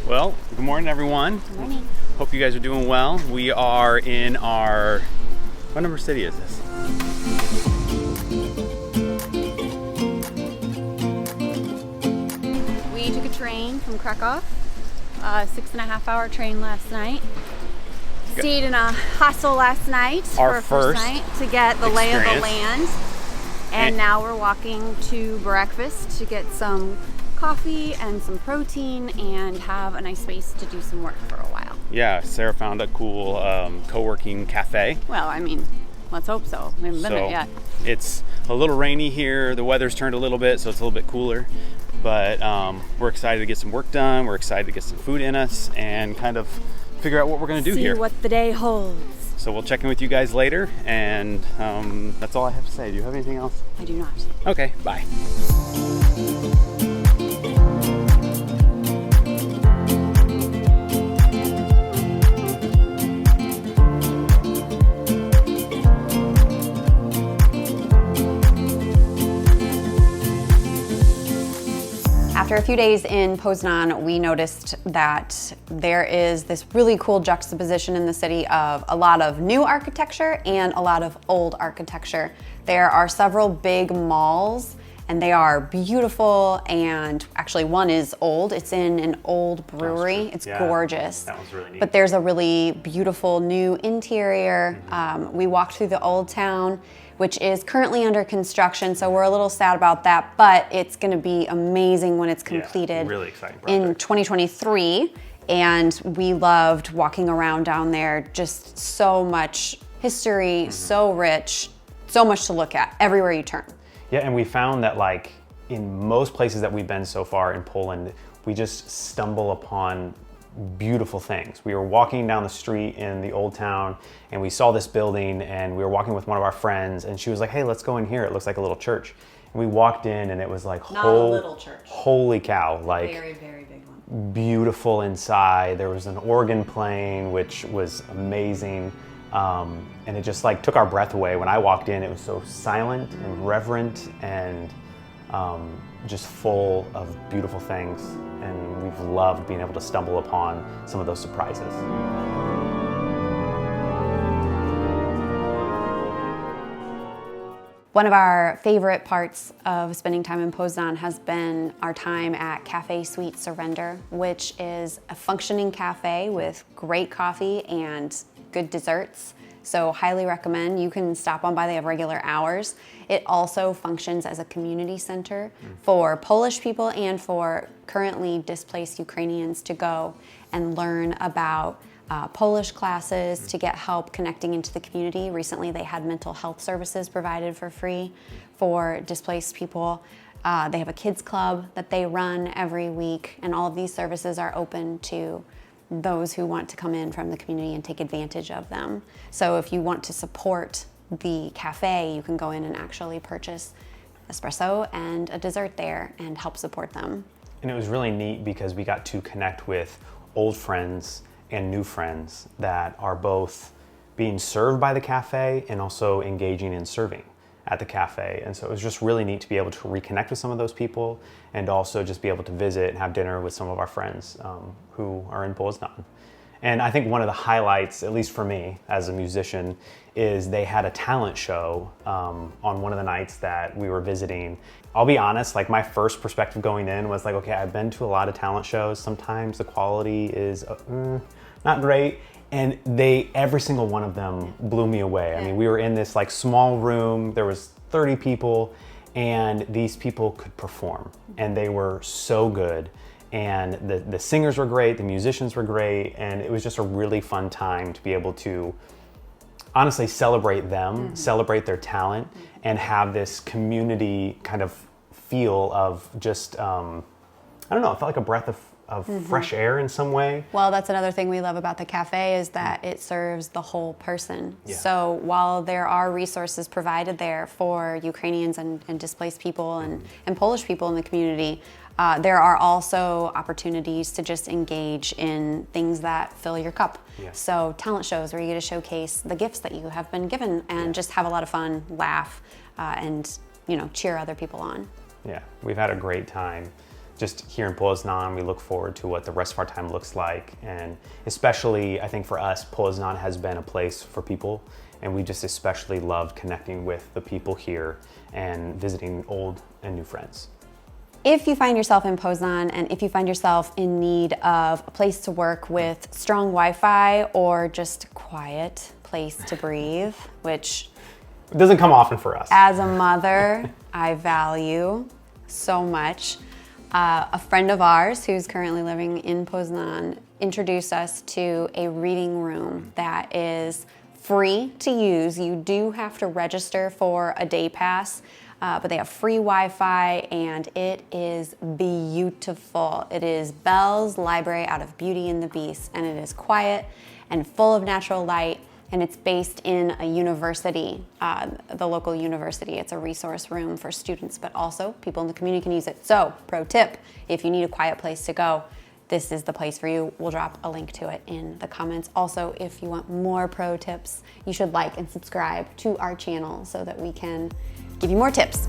Well, good morning, everyone. Good morning. Hope you guys are doing well. We are in our, what number city is this? We took a train from Krakow, a 6.5-hour train last night. Stayed in a hostel last night Our for our first night to get the lay of the land. And now we're walking to breakfast to get some coffee and some protein and have a nice space to do some work for a while. Yeah, Sarah found a cool co-working cafe. Well, I mean, let's hope so. We haven't been there yet. It's a little rainy here. The weather's turned a little bit, so it's a little bit cooler. But we're excited to get some work done. We're excited to get some food in us and kind of figure out what we're going to do here. See what the day holds. So we'll check in with you guys later, and that's all I have to say. Do you have anything else? I do not. Okay, bye. After a few days in Poznań, we noticed that there is this really cool juxtaposition in the city of a lot of new architecture and a lot of old architecture. There are several big malls and they are beautiful, and actually one is old. It's in an old brewery. It's gorgeous. That was really neat. But there's a really beautiful new interior. We walked through the old town, which is currently under construction, so we're a little sad about that, but it's gonna be amazing when it's completed really exciting in 2023. And we loved walking around down there. Just so much history, so rich, so much to look at everywhere you turn. Yeah, and we found that like in most places that we've been so far in Poland, we just stumble upon beautiful things. We were walking down the street in the old town and we saw this building, and we were walking with one of our friends and she was like, hey, let's go in here. It looks like a little church. And we walked in and it was like, Not a little church. Holy cow. Like Very, very big one. Beautiful inside. There was an organ playing, which was amazing. And it just like took our breath away. When I walked in, it was so silent and reverent and just full of beautiful things. And we've loved being able to stumble upon some of those surprises. One of our favorite parts of spending time in Poznań has been our time at Cafe Sweet Surrender, which is a functioning cafe with great coffee and good desserts. So highly recommend. You can stop on by, they have regular hours. It also functions as a community center for Polish people and for currently displaced Ukrainians to go and learn about Polish classes, to get help connecting into the community. Recently they had mental health services provided for free for displaced people. They have a kids club that they run every week, and all of these services are open to those who want to come in from the community and take advantage of them. So if you want to support the cafe, you can go in and actually purchase espresso and a dessert there and help support them. And it was really neat because we got to connect with old friends and new friends that are both being served by the cafe and also engaging in serving at the cafe. And so it was just really neat to be able to reconnect with some of those people and also just be able to visit and have dinner with some of our friends who are in Poznań. And I think one of the highlights, at least for me as a musician, is they had a talent show on one of the nights that we were visiting. I'll be honest, like my first perspective going in was like, okay, I've been to a lot of talent shows. Sometimes the quality is not great. And every single one of them blew me away. I mean, we were in this like small room, there was 30 people, and these people could perform. And they were so good. And the singers were great, the musicians were great, and it was just a really fun time to be able to honestly celebrate them, celebrate their talent, and have this community kind of feel of just, I don't know, it felt like a breath of fresh air in some way. Well, that's another thing we love about the cafe is that it serves the whole person. Yeah. So while there are resources provided there for Ukrainians and displaced people and Polish people in the community, there are also opportunities to just engage in things that fill your cup. Yeah. So talent shows where you get to showcase the gifts that you have been given and just have a lot of fun, laugh, and cheer other people on. Yeah, we've had a great time just here in Poznań. We look forward to what the rest of our time looks like. And especially, I think for us, Poznań has been a place for people. And we just especially loved connecting with the people here and visiting old and new friends. If you find yourself in Poznań and if you find yourself in need of a place to work with strong Wi-Fi or just a quiet place to breathe, which it doesn't come often for us. As a mother, I value so much. A friend of ours who's currently living in Poznań introduced us to a reading room that is free to use. You do have to register for a day pass, but they have free Wi-Fi and it is beautiful. It is Belle's Library out of Beauty and the Beast, and it is quiet and full of natural light, and it's based in a university, the local university. It's a resource room for students, but also people in the community can use it. So, pro tip, if you need a quiet place to go, this is the place for you. We'll drop a link to it in the comments. Also, if you want more pro tips, you should like and subscribe to our channel so that we can give you more tips.